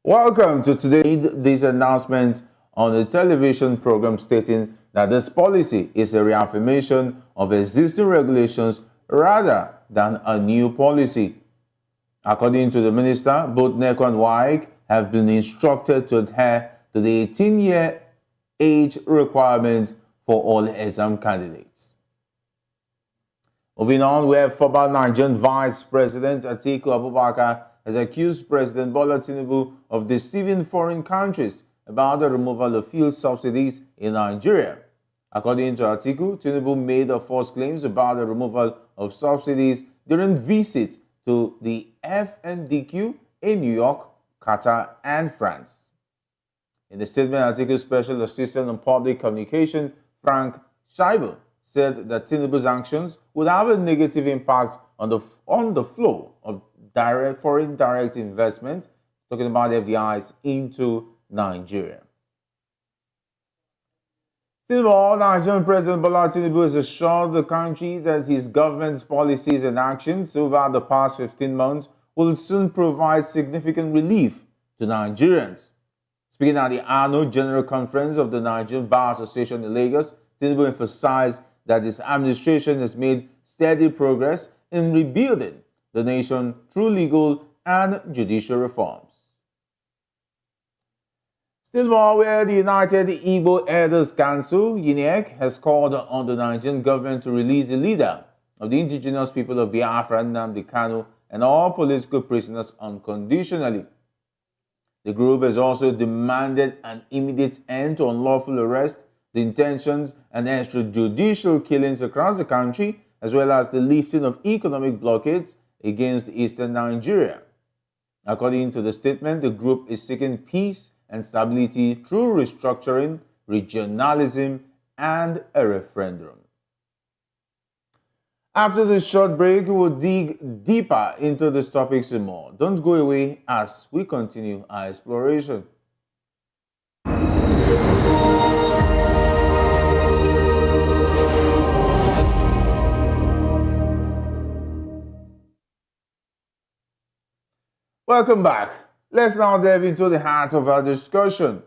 Welcome to today's announcement on the television program stating that this policy is a reaffirmation of existing regulations rather than a new policy. According to the minister, both Neco and Waec have been instructed to adhere to the 18-year age requirement for all exam candidates. Moving on, we have former Nigerian Vice President Atiku Abubakar has accused President Bola Tinubu of deceiving foreign countries about the removal of fuel subsidies in Nigeria. According to Atiku, Tinubu made false claims about the removal of subsidies during visits to the FNDQ in New York, Qatar, and France. In a statement, Atiku's Special Assistant on Public Communication, Frank Scheibel, said that Tinubu's actions would have a negative impact on the flow of foreign direct investment, talking about FDIs, into Nigeria. Still more, Nigerian President Bola Tinubu has assured the country that his government's policies and actions over the past 15 months will soon provide significant relief to Nigerians. Speaking at the annual General Conference of the Nigerian Bar Association in Lagos, Tinubu emphasized that his administration has made steady progress in rebuilding the nation through legal and judicial reforms. Still more, where the United Igbo Elders Council, UNEC, has called on the Nigerian government to release the leader of the indigenous people of Biafra, Nnamdi Kanu, and all political prisoners unconditionally. The group has also demanded an immediate end to unlawful arrest, detentions, and extrajudicial killings across the country, as well as the lifting of economic blockades against eastern Nigeria. According to the statement, the group is seeking peace and stability through restructuring, regionalism, and a referendum. After this short break, we will dig deeper into this topic some more. Don't go away as we continue our exploration. Welcome back. Let's now delve into the heart of our discussion.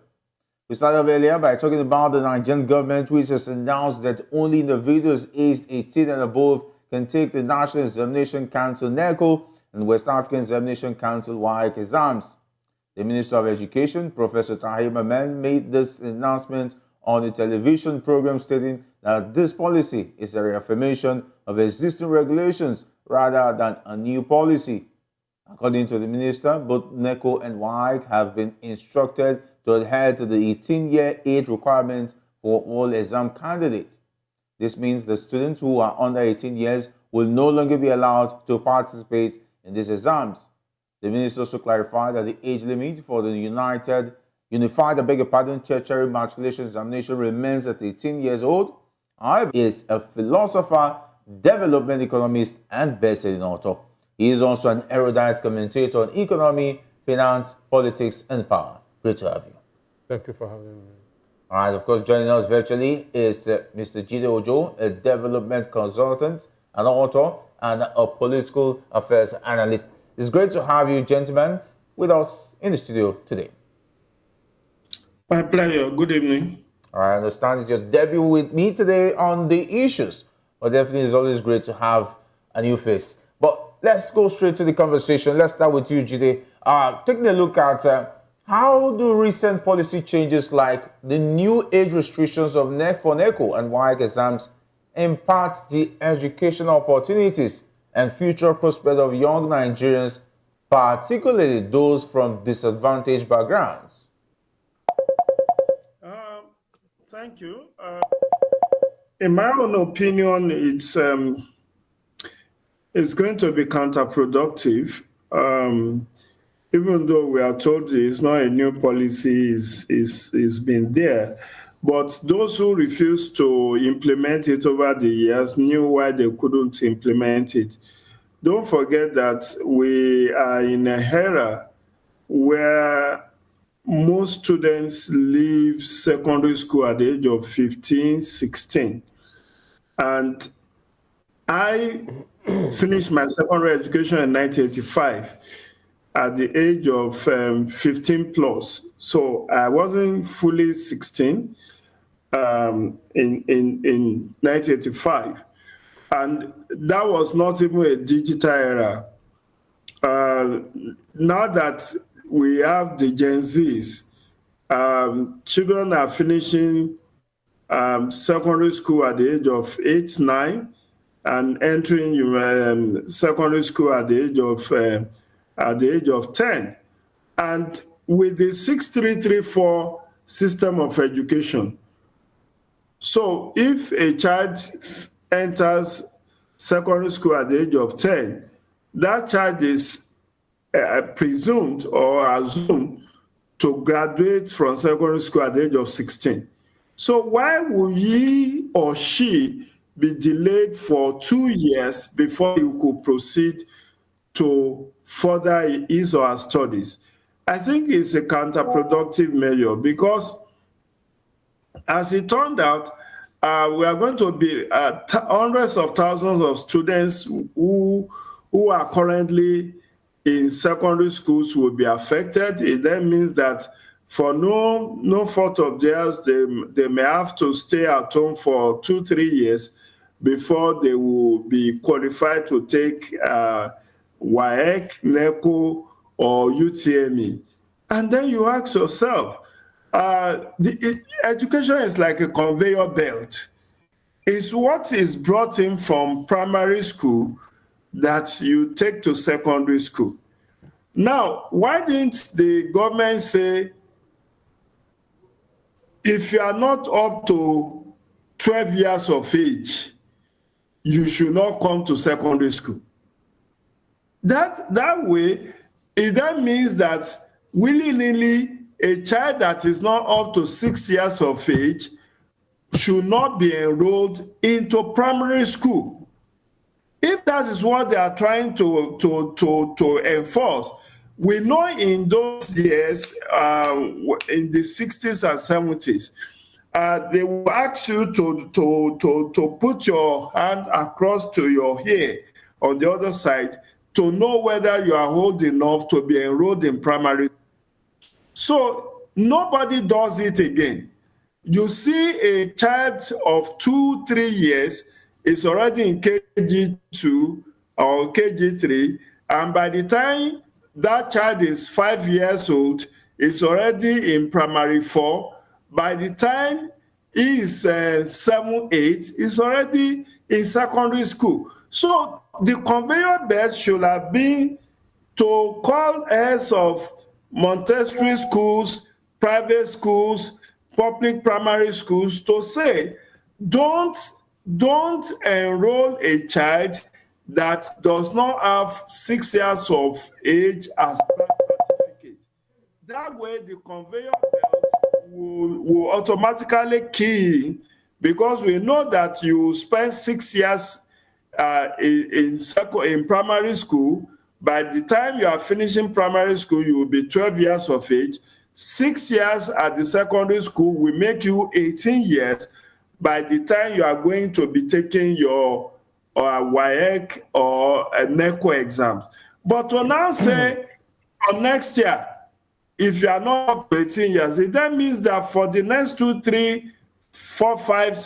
We started earlier by talking about the Nigerian government, which has announced that only individuals aged 18 and above can take the National Examination Council Neco and West African Examination Council Waec exams. The Minister of Education, Professor Tahir Mamman, made this announcement on a television program stating that this policy is a reaffirmation of existing regulations rather than a new policy. According to the minister, both Neco and Waec have been instructed to adhere to the 18-year age requirement for all exam candidates. This means the students who are under 18 years will no longer be allowed to participate in these exams. The minister also clarified that the age limit for the Unified Tertiary Matriculation Examination remains at 18 years old. However, he is a philosopher, development economist, and best-selling author. He is also an erudite commentator on economy, finance, politics, and power. Great to have you. Thank you for having me. All right, of course, joining us virtually is Mr. Jide Ojo, a development consultant, an author, and a political affairs analyst. It's great to have you, gentlemen, with us in the studio today. My pleasure. Good evening. All right, I understand it's your debut with me today on the issues, but definitely it's always great to have a new face. But let's go straight to the conversation. Let's start with you, Jide. Taking a look at how do recent policy changes like the new age restrictions for Neco and Waec exams impact the educational opportunities and future prospects of young Nigerians, particularly those from disadvantaged backgrounds? Thank you. In my own opinion, it's going to be counterproductive. Even though we are told it's not a new policy, is been there. But those who refused to implement it over the years knew why they couldn't implement it. Don't forget that we are in a era where most students leave secondary school at the age of 15, 16. And I finished my secondary education in 1985. at the age of 15 plus. So I wasn't fully 16 in 1985. And that was not even a digital era. Now that we have the Gen Zs, children are finishing secondary school at the age of 8, 9, and entering secondary school at the age of 10. And with the 6334 system of education, so if a child enters secondary school at the age of 10, that child is presumed or assumed to graduate from secondary school at the age of 16. So why would he or she be delayed for 2 years before you could proceed to further his or her studies? I think it's a counterproductive measure because, as it turned out, we are going to be hundreds of thousands of students who are currently in secondary schools will be affected. It then means that for no fault of theirs, they may have to stay at home for 2-3 years before they will be qualified to take Waec, Neco, or UTME. And then you ask yourself, education is like a conveyor belt. It's what is brought in from primary school that you take to secondary school. Now, why didn't the government say, if you are not up to 12 years of age, you should not come to secondary school? That way, it then means that willy-nilly, a child that is not up to 6 years of age should not be enrolled into primary school. If that is what they are trying to enforce, we know in those years, in the 60s and 70s, they will ask you to put your hand across to your hair on the other side to know whether you are old enough to be enrolled in primary. So nobody does it again. You see a child of 2-3 years is already in KG2 or KG3, and by the time that child is 5 years old, is already in primary 4. By the time he is 7, 8, is already in secondary school. So the conveyor belt should have been to call heads of Montessori schools, private schools, public primary schools to say, don't enroll a child that does not have 6 years of age as birth certificate. That way, the conveyor belt will automatically kill, because we know that you spend 6 years in primary school. By the time you are finishing primary school, you will be 12 years of age. 6 years at the secondary school will make you 18 years by the time you are going to be taking your Waec or Neco exams. But to now say, for next year, if you are not up to 18 years, it then means that for the next 2, 3, 4, 5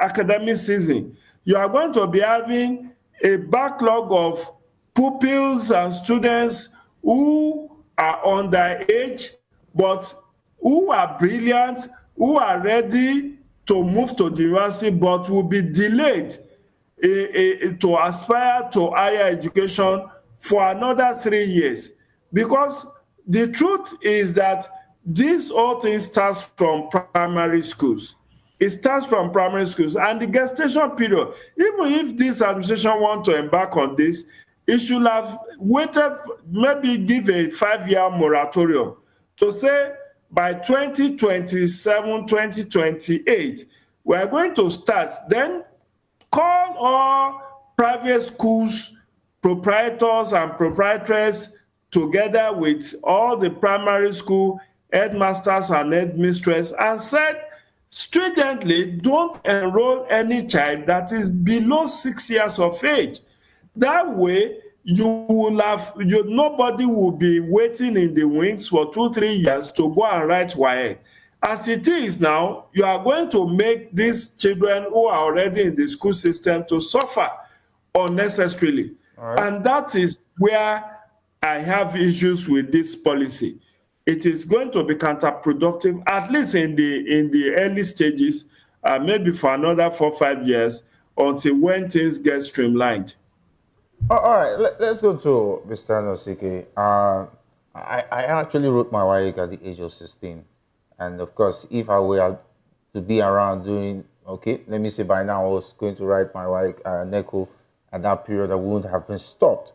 academic season, you are going to be having a backlog of pupils and students who are underage, but who are brilliant, who are ready to move to the university, but will be delayed to aspire to higher education for another 3 years. Because the truth is that this whole thing starts from primary schools. It starts from primary schools, and the gestation period, even if this administration wants to embark on this, it should have waited, maybe give a 5-year moratorium to say by 2027, 2028, we are going to start. Then call all private schools, proprietors and proprietors together with all the primary school headmasters and headmistresses and said, stringently, don't enroll any child that is below 6 years of age. That way, nobody will be waiting in the wings for 2-3 years to go and write Waec. As it is now, you are going to make these children who are already in the school system to suffer unnecessarily. Right. And that is where I have issues with this policy. It is going to be counterproductive, at least in the early stages, maybe for another 4-5 years, until when things get streamlined. All right, let's go to Mr. Nosike. I actually wrote my WAEC at the age of 16. And of course, if I were to be around doing, okay, let me say by now I was going to write my WAEC Neco at that period, I wouldn't have been stopped.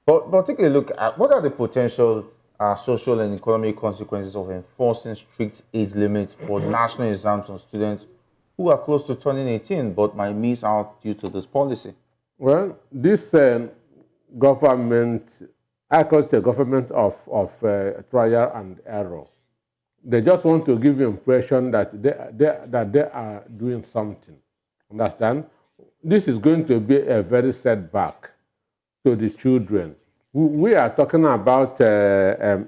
But take a look at what are the potential social and economic consequences of enforcing strict age limits for national exams on students who are close to turning 18 but might miss out due to this policy? Well, this government, I call it a government of trial and error. They just want to give the impression that they are doing something. Understand? This is going to be a very setback to the children. We are talking about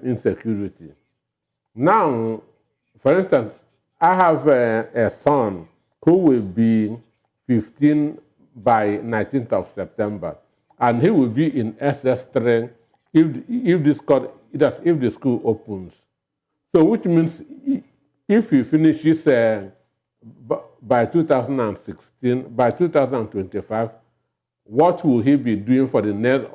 insecurity. Now, for instance, I have a son who will be 15 by 19th of September, and he will be in SS3 if the school opens. So, which means if he finishes by 2016, by 2025, what will he be doing for the next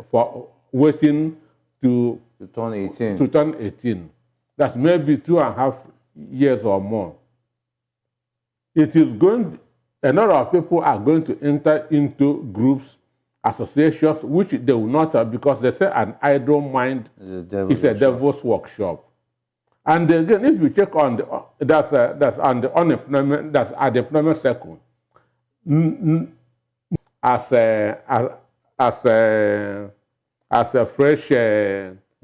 waiting to turn 18? To turn 18. That's maybe 2.5 years or more. It is going. A lot of people are going to enter into groups, associations, which they will not have because they say an idle mind is a devil's workshop. And again, if you check on that's on the unemployment, that's at the employment circle, as a fresh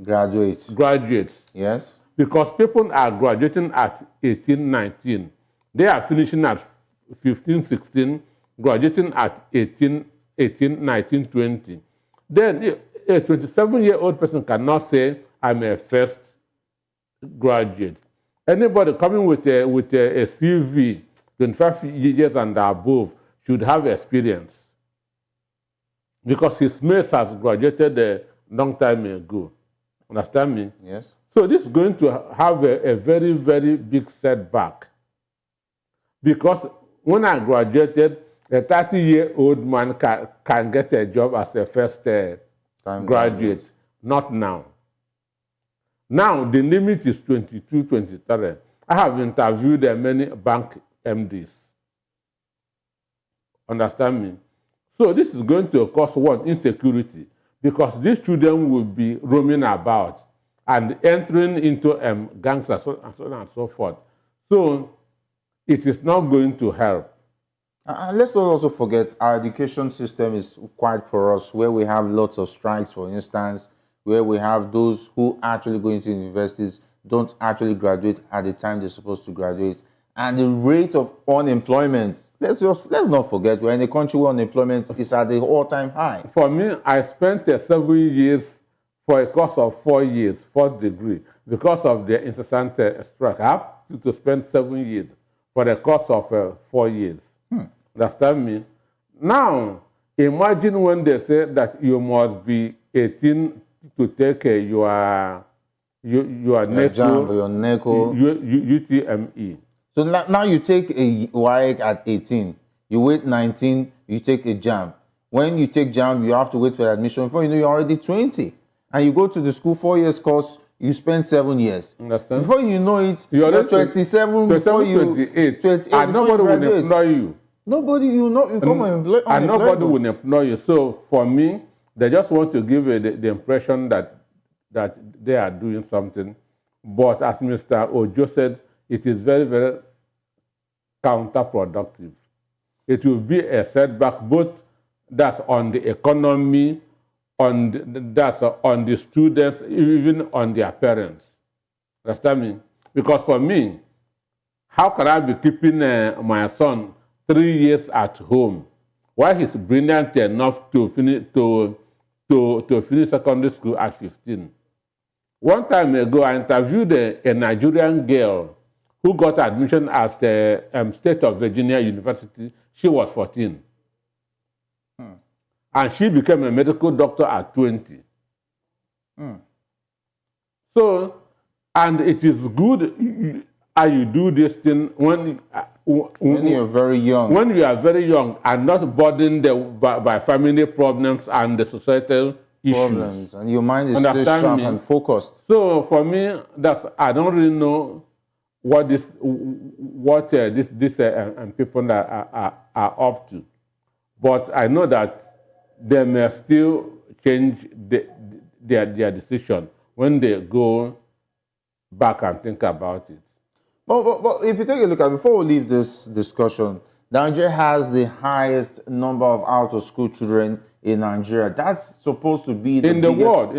graduates. Yes. Because people are graduating at 18, 19. They are finishing at 15, 16, graduating at 18, 19, 20. Then a 27-year-old person cannot say, I'm a first graduate. Anybody coming with a CV, 25 years and above, should have experience. Because his mates has graduated a long time ago. Understand me? Yes. So this is going to have a very, very big setback. Because when I graduated, a 30-year-old man can get a job as a first graduate. Not now. Now, the limit is 22, 23. I have interviewed many bank MDs. Understand me? So this is going to cause one, insecurity, because these children will be roaming about and entering into gangs and so on and so forth. So it is not going to help. Let's not also forget our education system is quite porous, where we have lots of strikes, for instance, where we have those who actually go into universities don't actually graduate at the time they're supposed to graduate. And the rate of unemployment, let's not forget, we're in a country where unemployment is at the all-time high. For me, I spent 7 years for a course of 4 years, 4th degree, because of the incessant strike. I have to spend 7 years for a course of 4 years. Understand me? Now, imagine when they say that you must be 18 to take your Neco, your Neco, UTME. So now you take a WAEC at 18. You wait 19, you take a JAM. When you take JAM, you have to wait for admission. Before you know, you're already 20. And you go to the school 4 years course, you spend 7 years. Understand? Before you know it, you're 27, before you 28, 28, and nobody will employ you. Nobody, you come and nobody will employ you. So for me, they just want to give the impression that they are doing something. But as Mr. Ojo said, it is very, very counterproductive. It will be a setback, both that's on the economy, that's on the students, even on their parents. Understand me? Because for me, how can I be keeping my son 3 years at home while he's brilliant enough to finish to to finish secondary school at 15. One time ago, I interviewed a Nigerian girl who got admission at the State of Virginia University. She was 14. And she became a medical doctor at 20. So, and it is good how you do this thing when you're very young. When you are very young and not burdened by family problems and the societal issues. And your mind is still sharp and focused. So for me, I don't really know what these people are up to, but I know that they may still change their decision when they go back and think about it. But if you take a look at, before we leave this discussion, Nigeria has the highest number of out-of-school children in Nigeria. That's supposed to be in the world.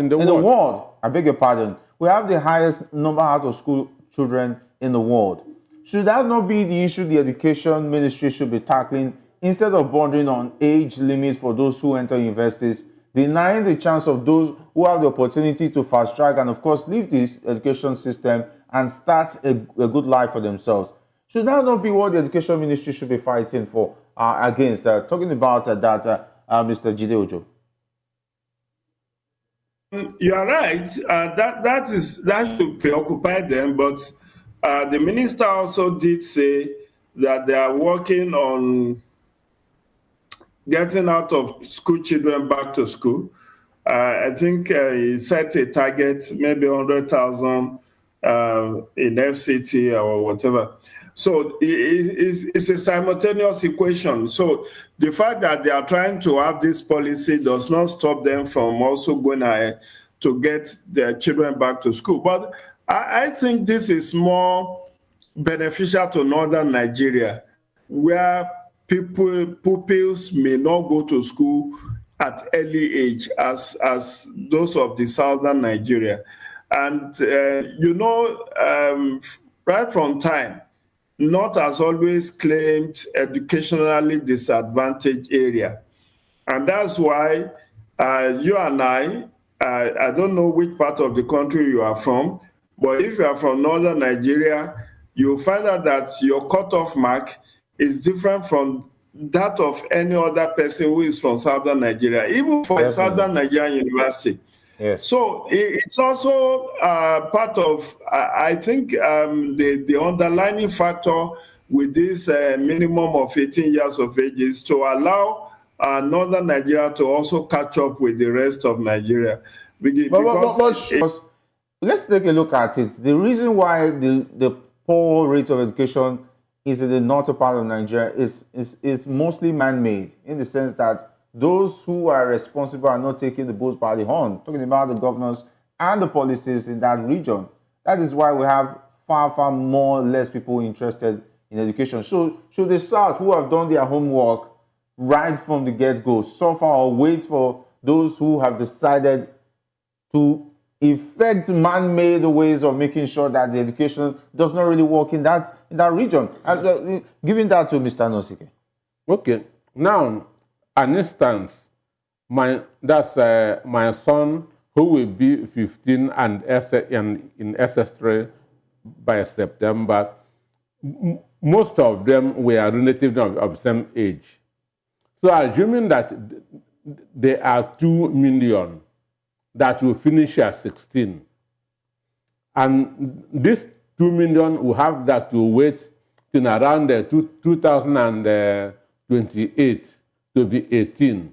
I beg your pardon. We have the highest number of out-of-school children in the world. Should that not be the issue the education ministry should be tackling, instead of bordering on age limit for those who enter universities, denying the chance of those who have the opportunity to fast track and, of course, leave this education system and start a good life for themselves? Should that not be what the education ministry should be fighting for against? Talking about that, Mr. Jide Ojo. You are right. That should preoccupy them. But the minister also did say that they are working on getting out of school children back to school. I think he set a target, maybe 100,000 in FCT or whatever. So it's a simultaneous equation. So the fact that they are trying to have this policy does not stop them from also going ahead to get their children back to school. But I think this is more beneficial to northern Nigeria, where pupils may not go to school at early age as those of the southern Nigeria. And, right from time, North has always claimed educationally disadvantaged area. And that's why you and I don't know which part of the country you are from, but if you are from northern Nigeria, you'll find out that your cutoff mark is different from that of any other person who is from southern Nigeria, even for a southern Nigerian university. Yes. So it's also part of, I think, the underlying factor with this minimum of 18 years of age is to allow northern Nigeria to also catch up with the rest of Nigeria. But let's take a look at it. The reason why the poor rate of education is in the northern part of Nigeria is mostly man-made, in the sense that those who are responsible are not taking the bulls by the horn, talking about the governors and the policies in that region. That is why we have far more less people interested in education. So should the South, who have done their homework right from the get-go, suffer or wait for those who have decided to effect man-made ways of making sure that the education does not really work in that region? And giving that to Mr. Nosike. Okay. Now, an instance, my son, who will be 15 and in SS3 by September, most of them were relatives of the same age. So assuming that there are 2 million that will finish at 16, and this 2 million will have that to wait till around 2028 to be 18.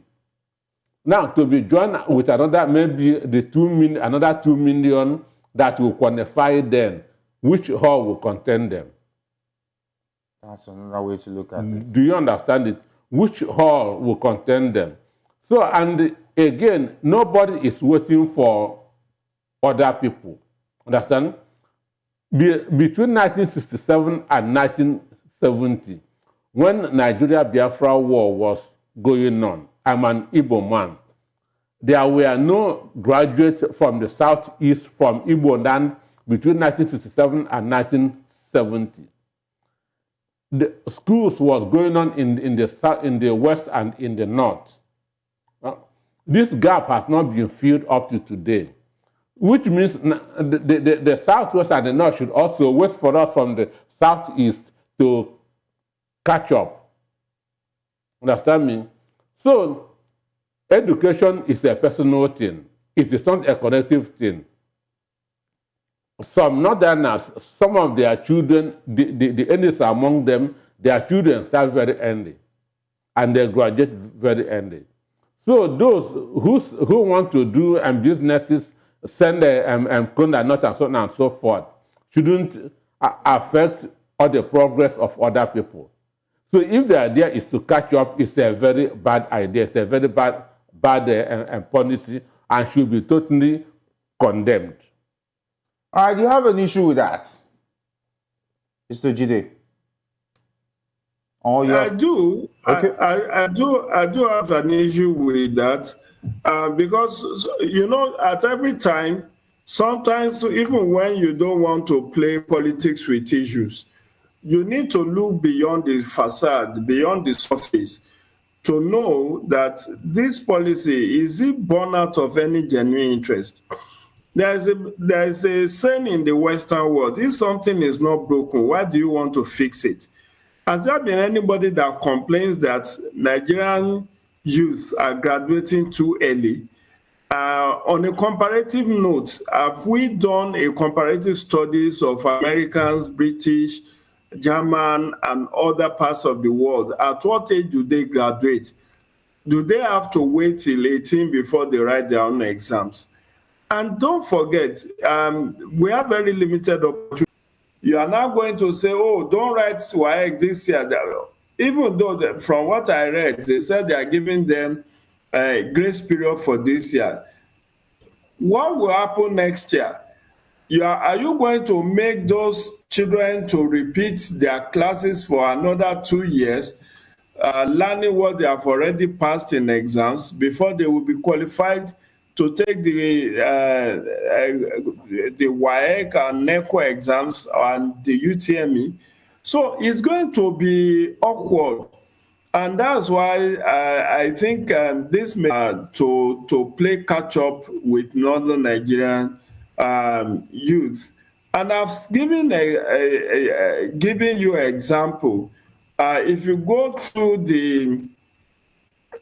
Now, to be joined with another, maybe another 2 million that will qualify them, which hall will contain them? That's another way to look at it. Do you understand it? Which hall will contain them? So, and again, nobody is waiting for other people. Understand? Between 1967 and 1970, when Nigeria-Biafra war was going on, I'm an Igbo man. There were no graduates from the southeast from Igbo land between 1967 and 1970. The schools was going on in the west and in the north. This gap has not been filled up to today, which means the Southwest and the North should also wait for us from the Southeast to catch up. Understand me? So, education is a personal thing. It is not a collective thing. Some Northerners, some of their children, the eldest among them, their children start very early, and they graduate very early. So those who want to do businesses, send a coconut nut and so on and so forth, shouldn't affect all the progress of other people. So if the idea is to catch up, it's a very bad idea. It's a very bad policy and should be totally condemned. All right, do you have an issue with that, Mr. Jide? I do. Okay. I do have an issue with that because, you know, at every time, sometimes even when you don't want to play politics with issues, you need to look beyond the facade, beyond the surface, to know that this policy, is it born out of any genuine interest? There's a saying in the Western world, if something is not broken, why do you want to fix it? Has there been anybody that complains that Nigerian youth are graduating too early? On a comparative note, have we done a comparative studies of Americans, British, German, and other parts of the world? At what age do they graduate? Do they have to wait till 18 before they write their own exams? And don't forget, we have very limited opportunity. You are now going to say, oh, don't write Waec this year. Even though, from what I read, they said they are giving them a grace period for this year. What will happen next year? Are you going to make those children to repeat their classes for another 2 years, learning what they have already passed in exams before they will be qualified to take the Waec and Neco exams and the UTME? So it's going to be awkward. And that's why I think this may to play catch up with Northern Nigerian youth. And I've given given you an example. If you go through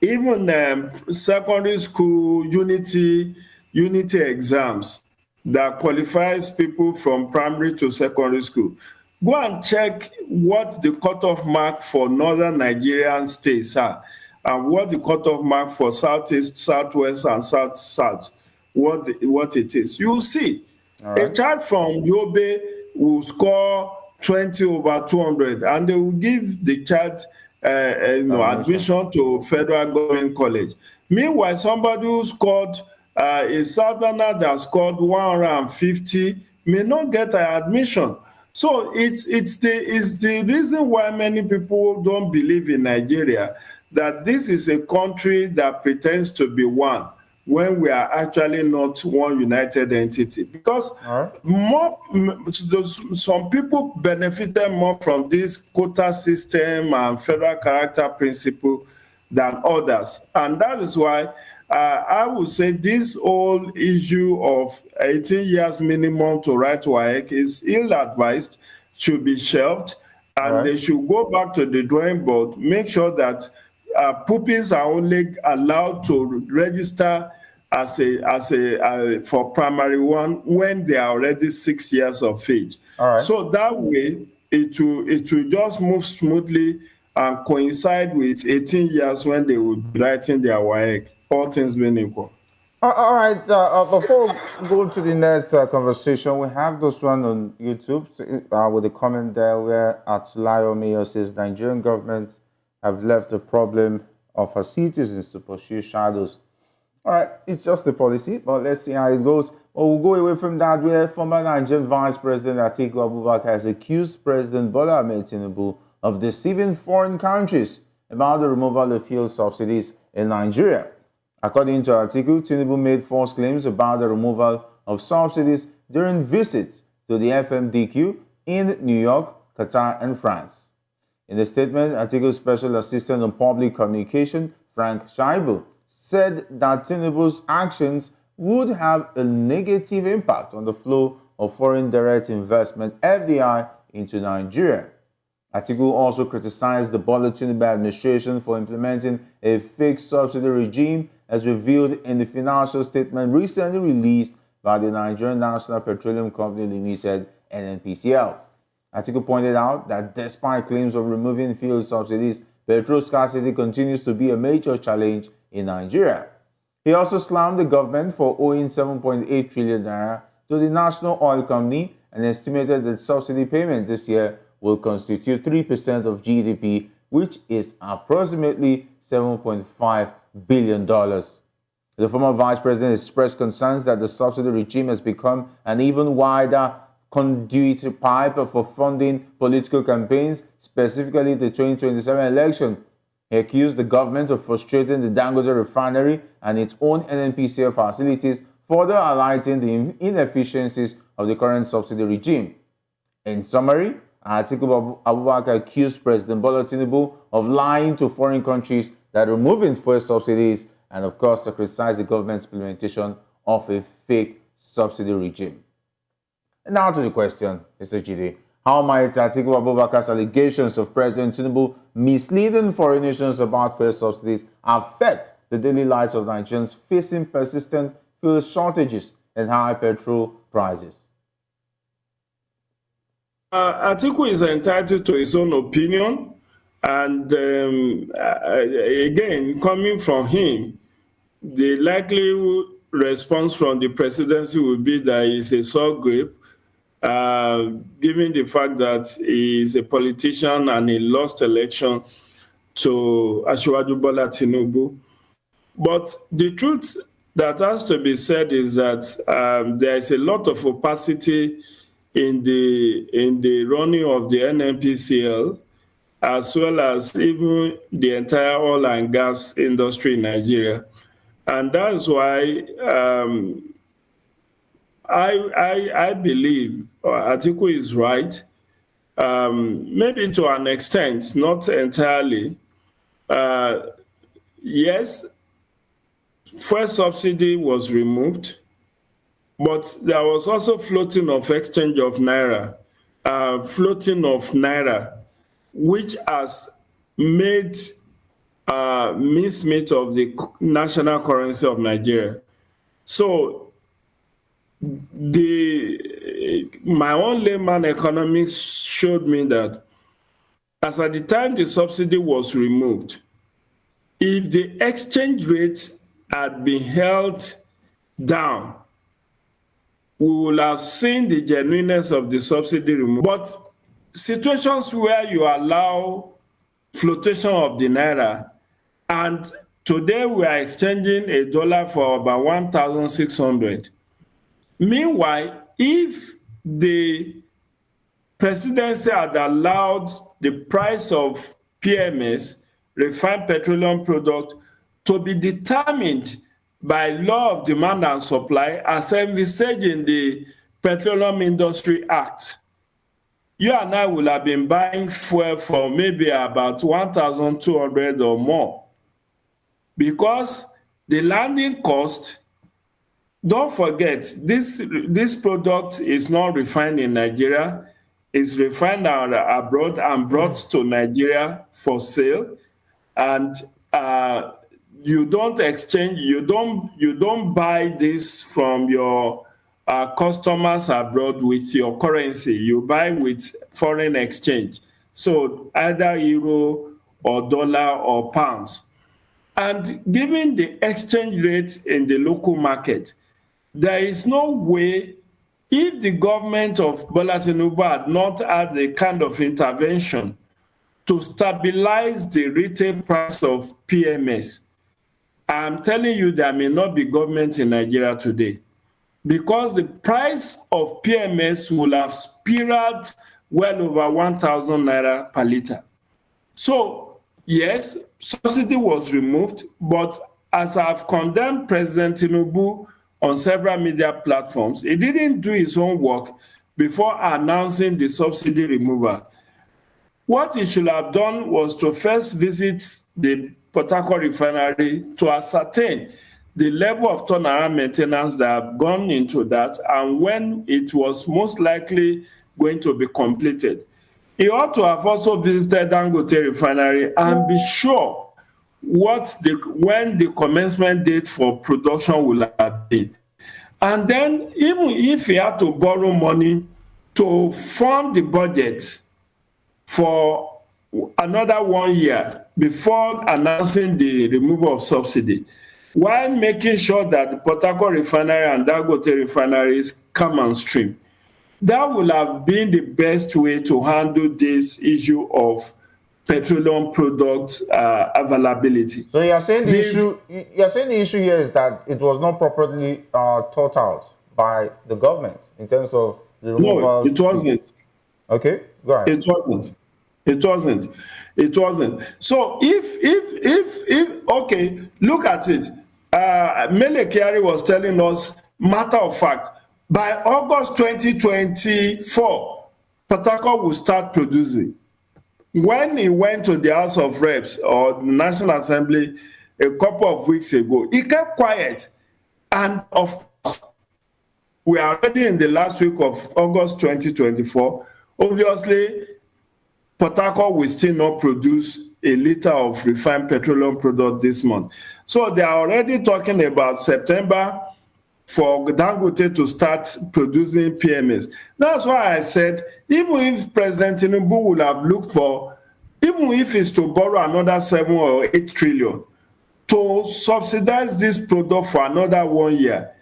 even secondary school unity exams that qualifies people from primary to secondary school, go and check what the cutoff mark for northern Nigerian states are and what the cutoff mark for southeast, southwest, and south, what it is. You'll see a child from Yobe will score 20 over 200, and they will give the child admission to federal government college. Meanwhile, somebody who scored a southerner that scored 150 may not get an admission. So it's the reason why many people don't believe in Nigeria, that this is a country that pretends to be one when we are actually not one united entity. Because some people benefited more from this quota system and federal character principle than others. And that is why I would say this whole issue of 18 years minimum to write Waec is ill-advised, should be shelved, and they should go back to the drawing board, make sure that pupils are only allowed to register as for primary one when they are already 6 years of age. So that way it will just move smoothly and coincide with 18 years when they will be writing their Waec, all things being equal. All right. Before we go to the next conversation, we have this one on YouTube with a comment there where Atulayo Mayor says Nigerian government have left the problem of her citizens to pursue shadows. All right, it's just a policy, but let's see how it goes. But we'll go away from that where former Nigerian Vice President Atiku Abubakar has accused President Bola Ahmed Tinubu of deceiving foreign countries about the removal of fuel subsidies in Nigeria. According to Atiku, Tinubu made false claims about the removal of subsidies during visits to the FMDQ in New York, Qatar, and France. In a statement, Atiku's Special Assistant on Public Communication, Frank Shaibu, said that Tinubu's actions would have a negative impact on the flow of foreign direct investment (FDI) into Nigeria. Atiku also criticized the Bola Tinubu administration for implementing a fake subsidy regime as revealed in the financial statement recently released by the Nigerian National Petroleum Company Limited (NNPCL). Atiku pointed out that despite claims of removing fuel subsidies, petrol scarcity continues to be a major challenge in Nigeria. He also slammed the government for owing 7.8 trillion naira to the National Oil Company and estimated that subsidy payment this year will constitute 3% of GDP, which is approximately $7.5 billion. The former vice president expressed concerns that the subsidy regime has become an even wider conduit pipe for funding political campaigns, specifically the 2027 election. He accused the government of frustrating the Dangote refinery and its own NNPCL facilities, further highlighting the inefficiencies of the current subsidy regime. In summary, Atiku Abubakar accused President Bola Tinubu of lying to foreign countries that are removing fuel subsidies and, of course, to criticize the government's implementation of a fake subsidy regime. And now to the question, Mr. Jide. How might Atiku Abubakar's allegations of President Tinubu misleading foreign nations about fuel subsidies affect the daily lives of Nigerians facing persistent fuel shortages and high petrol prices? Atiku is entitled to his own opinion, and again, coming from him, the likely response from the presidency would be that he's a sore grape, given the fact that he is a politician and he lost election to Asiwaju Bola Tinubu. But the truth that has to be said is that there is a lot of opacity in the running of the NNPCL, as well as even the entire oil and gas industry in Nigeria. And that's why I believe Atiku is right, maybe to an extent, not entirely. Yes, fuel subsidy was removed, but there was also floating of exchange of naira, which has made mincemeat of the national currency of Nigeria. So my own layman economics showed me that as at the time the subsidy was removed, if the exchange rate had been held down, we will have seen the genuineness of the subsidy removed. But situations where you allow flotation of the naira, and today we are exchanging $1 for about 1,600. Meanwhile, if the presidency had allowed the price of PMS, refined petroleum product, to be determined by law of demand and supply as envisaged in the Petroleum Industry Act, you and I will have been buying fuel for maybe about 1,200 or more. Because the landing cost, don't forget, this product is not refined in Nigeria, it's refined abroad and brought to Nigeria for sale. And you don't exchange, you don't buy this from your customers abroad with your currency. You buy with foreign exchange. So either euro or dollar or pounds. And given the exchange rate in the local market, there is no way, if the government of Bola Tinubu had not had the kind of intervention to stabilize the retail price of PMS, I'm telling you there may not be government in Nigeria today, because the price of PMS will have spiraled well over 1,000 naira per liter. So, yes, subsidy was removed, but as I've condemned President Tinubu on several media platforms, he didn't do his own work before announcing the subsidy removal. What he should have done was to first visit the Port Harcourt refinery to ascertain the level of turnaround maintenance that have gone into that and when it was most likely going to be completed. He ought to have also visited Dangote refinery and be sure when the commencement date for production will have been. And then even if he had to borrow money to fund the budget for another 1 year before announcing the removal of subsidy, while making sure that the Port Harcourt refinery and Dangote refineries come on stream, that would have been the best way to handle this issue of petroleum products availability. So you're saying the issue here is that it was not properly thought out by the government in terms of the removal. No, it wasn't. Okay, go ahead. It wasn't. It wasn't. It wasn't. So if okay, look at it. Mele Kyari was telling us, matter of fact, by August 2024, Port Harcourt will start producing. When he went to the House of Reps or the National Assembly a couple of weeks ago, he kept quiet. And of course, we are already in the last week of August 2024. Obviously, Port Harcourt will still not produce a liter of refined petroleum product this month. So they are already talking about September for Dangote to start producing PMS. That's why I said, even if President Tinubu would have looked for, even if it's to borrow another 7 or 8 trillion, to subsidize this product for another 1 year,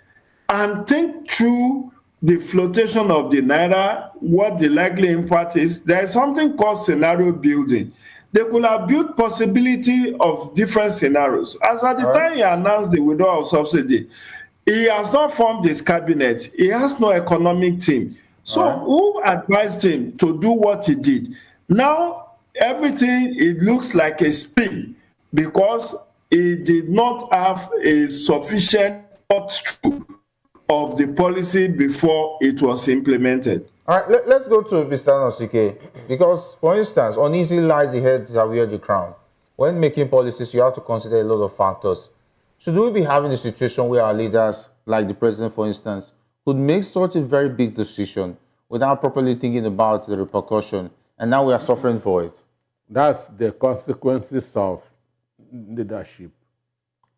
and think through the flotation of the Naira, what the likely impact is, there is something called scenario building. They could have built possibility of different scenarios. As at the time he announced the withdrawal of subsidy, he has not formed his cabinet. He has no economic team. So who advised him to do what he did? Now, everything, it looks like a spin because he did not have a sufficient thought through of the policy before it was implemented. All right, let's go to Mr. Nosike, because, for instance, uneasy lies the head that wear the crown. When making policies, you have to consider a lot of factors. Should we be having a situation where our leaders, like the president, for instance, could make such a very big decision without properly thinking about the repercussion, and now we are suffering for it? That's the consequences of leadership.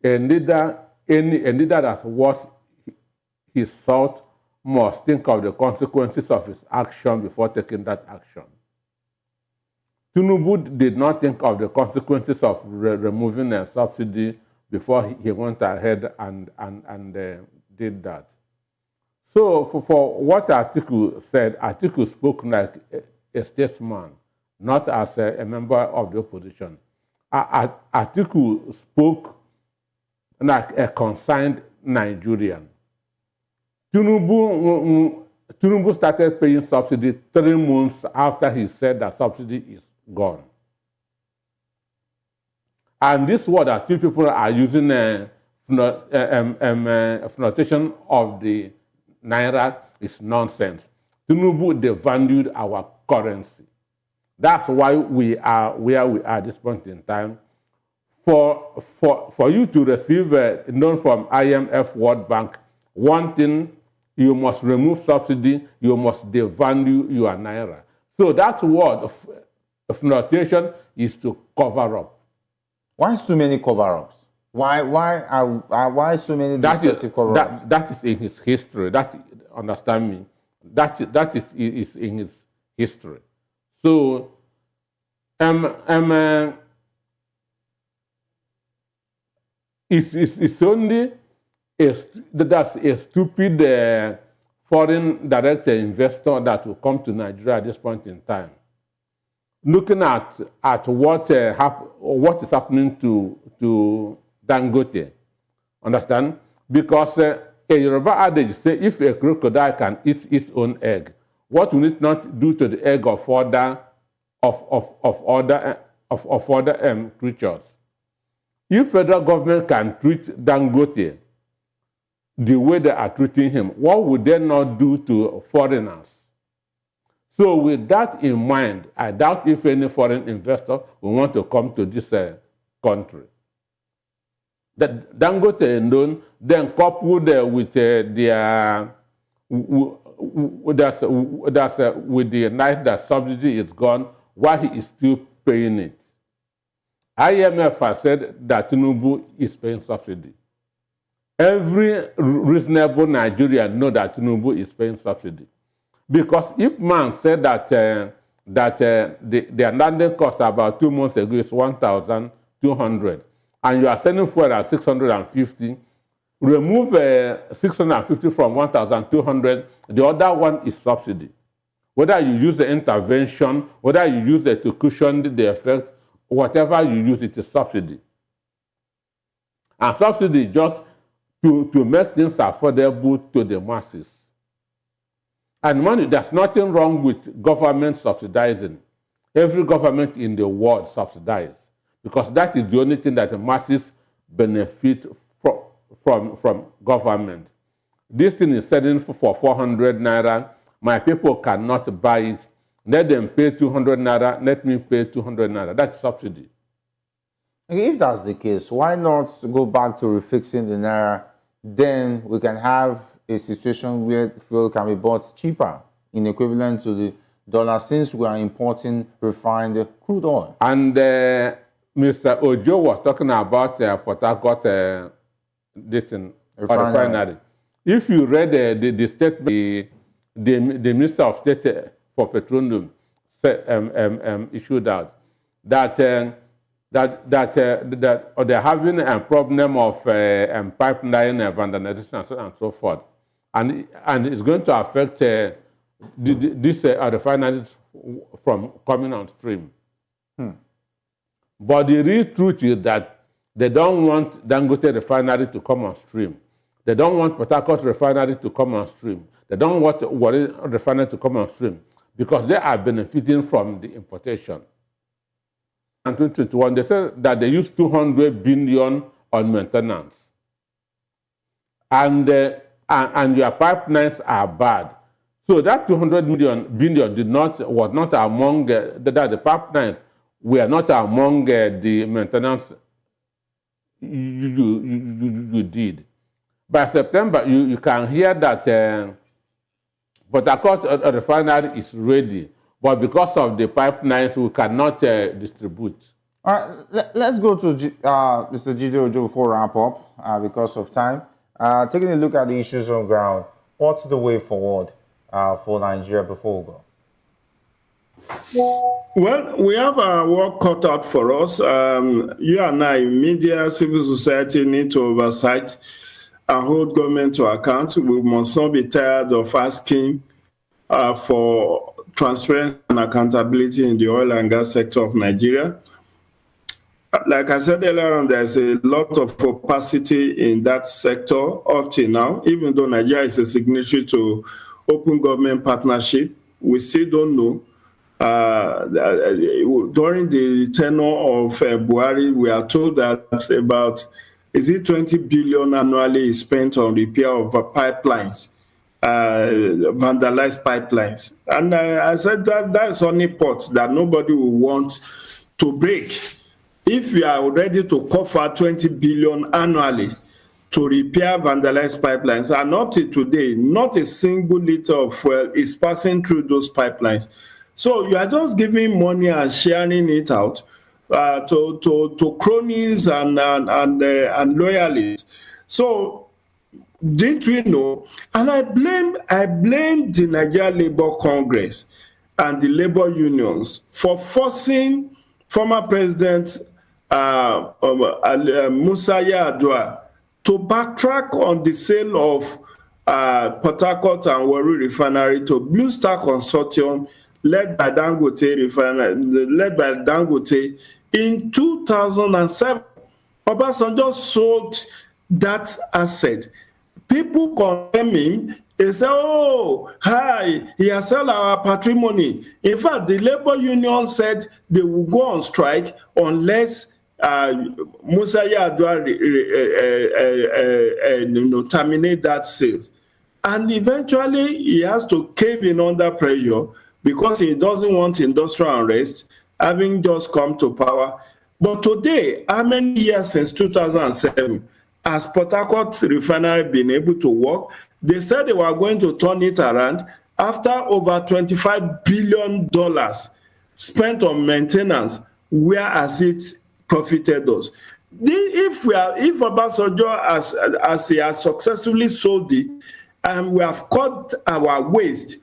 A leader that wants his thought must think of the consequences of his action before taking that action. Tinubu did not think of the consequences of removing a subsidy before he went ahead and did that. So for what Atiku said, Atiku spoke like a statesman, not as a member of the opposition. Atiku spoke like a concerned Nigerian. Tinubu started paying subsidy 3 months after he said that subsidy is gone. And this word that few people are using flotation of the Naira is nonsense. Tinubu devalued our currency. That's why we are where we are at this point in time. For you to receive a loan from IMF, World Bank, one thing, you must remove subsidy, you must devalue your Naira. So that word of flotation is to cover up. Why so many cover-ups? Why so many deceptive cover-ups? That is in his history. That, understand me? That is in his history. So it's only that's a stupid foreign direct investor that will come to Nigeria at this point in time. Looking at what is happening to Dangote, understand? Because a Yoruba adage say, if a crocodile can eat its own egg, what will it not do to the egg of other creatures? If federal government can treat Dangote the way they are treating him, what would they not do to foreigners? So with that in mind, I doubt if any foreign investor will want to come to this country. that Dangote alone, then coupled with with the night that subsidy is gone, why he is still paying it. IMF has said that Tinubu is paying subsidy. Every reasonable Nigerian knows that Tinubu is paying subsidy. Because if man said that their landing cost about 2 months ago is 1,200, and you are selling fuel at 650, remove 650 from 1,200, the other one is subsidy. Whether you use the intervention, whether you use it to cushion the effect, whatever you use, it is subsidy. And subsidy just to make things affordable to the masses. And money, there's nothing wrong with government subsidizing. Every government in the world subsidizes, because that is the only thing that the masses benefit from government. This thing is selling for 400 naira. My people cannot buy it. Let them pay 200 naira. Let me pay 200 naira. That's subsidy. Okay, if that's the case, why not go back to refixing the naira? Then we can have a situation where fuel can be bought cheaper in equivalent to the dollar, since we are importing refined crude oil. And Mr. Ojo was talking about Port Harcourt refinery. If you read the statement the Minister of State for Petroleum issued out, that they're having a problem of pipeline vandalization and so forth, and it's going to affect these refineries from coming on stream. But the real truth is that they don't want Dangote refinery to come on stream. They don't want Port Harcourt refinery to come on stream. They don't want Warri refinery to come on stream, because they are benefiting from the importation. In 2021, they said that they used 200 billion on maintenance. And your pipelines are bad. So that 200 billion was not among the pipelines were not among the maintenance you did. By September, you can hear that Port Harcourt refinery is ready, but because of the pipelines, we cannot distribute. All right, let's go to Mr. Jide Ojo before we wrap up because of time. Taking a look at the issues on ground, what's the way forward for Nigeria before we go? Well, we have our work cut out for us. You and I, media, civil society, need to oversight and hold government to account. We must not be tired of asking for transparency and accountability in the oil and gas sector of Nigeria. Like I said earlier on, there's a lot of opacity in that sector up till now. Even though Nigeria is a signatory to Open Government Partnership, we still don't know. During the tenure of Buhari, we are told that about 20 billion annually is spent on repair of pipelines, vandalized pipelines. And I said that's only pot that nobody will want to break. If we are ready to cover 20 billion annually to repair vandalized pipelines, and up to today, not a single liter of fuel is passing through those pipelines. So you are just giving money and sharing it out to cronies and loyalists. So didn't we know? And I blame the Nigeria Labour Congress and the labor unions for forcing former President Musa Yar'Adua to backtrack on the sale of Port Harcourt and Warri refinery to Blue Star Consortium, led by Dangote in 2007. Obasanjo sold that asset. People condemn him. They say, oh, hi, he has sold our patrimony. In fact, the labor union said they will go on strike unless Musa Yar'Adua terminate that sale. And eventually, he has to cave in under pressure because he doesn't want industrial unrest, having just come to power. But today, how many years since 2007? has Port Harcourt refinery been able to work? They said they were going to turn it around after over $25 billion spent on maintenance, whereas it profited us. If Obasanjo, as he has successfully sold it, and we have cut our waste,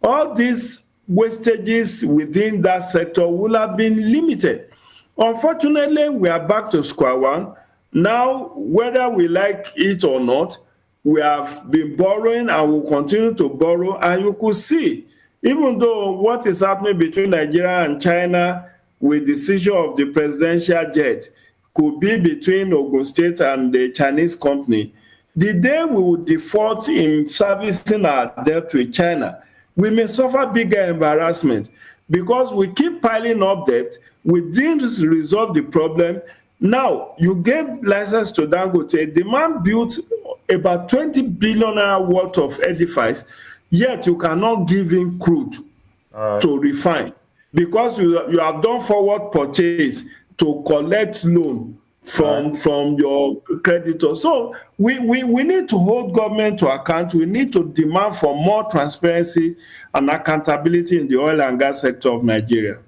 all these wastages within that sector will have been limited. Unfortunately, we are back to square one. Now, whether we like it or not, we have been borrowing and will continue to borrow. And you could see, even though what is happening between Nigeria and China with the seizure of the presidential jet could be between Ogun State and the Chinese company, the day we will default in servicing our debt with China, we may suffer bigger embarrassment because we keep piling up debt. We didn't resolve the problem. Now, you gave license to Dangote. The man built about 20 billion worth of edifice, yet you cannot give him crude to refine because you have done forward purchase to collect loan from your creditor. So we need to hold government to account. We need to demand for more transparency and accountability in the oil and gas sector of Nigeria.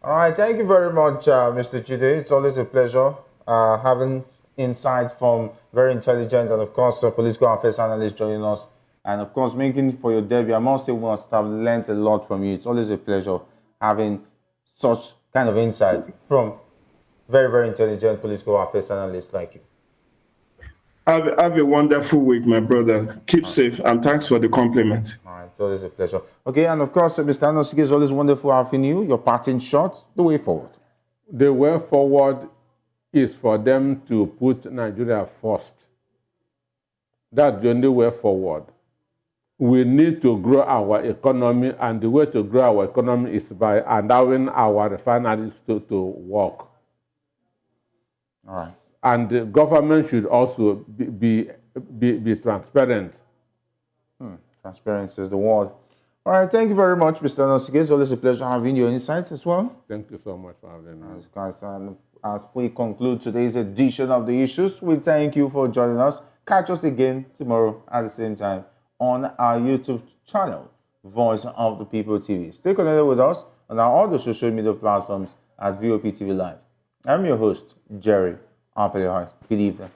All right, thank you very much, Mr. Jide. It's always a pleasure having insight from very intelligent and, of course, political affairs analysts joining us. And, of course, making for your debut. I must say we must have learned a lot from you. It's always a pleasure having such kind of insight from very, very intelligent political affairs analysts like you. Have a wonderful week, my brother. Keep safe, and thanks for the compliment. All right, it's always a pleasure. Okay, and of course, Mr. Anosike, it's always wonderful having you. Your parting shot, the way forward. The way forward is for them to put Nigeria first. That's the only way forward. We need to grow our economy, and the way to grow our economy is by allowing our refineries to work. All right. And the government should also be transparent. Transparency is the word. All right, thank you very much, Mr. Anosike. It's always a pleasure having your insights as well. Thank you so much for having me. As we conclude today's edition of The Issues, we thank you for joining us. Catch us again tomorrow at the same time on our YouTube channel, Voice of the People TV. Stay connected with us on all the social media platforms at VOP TV Live. I'm your host, Jerry Good evening.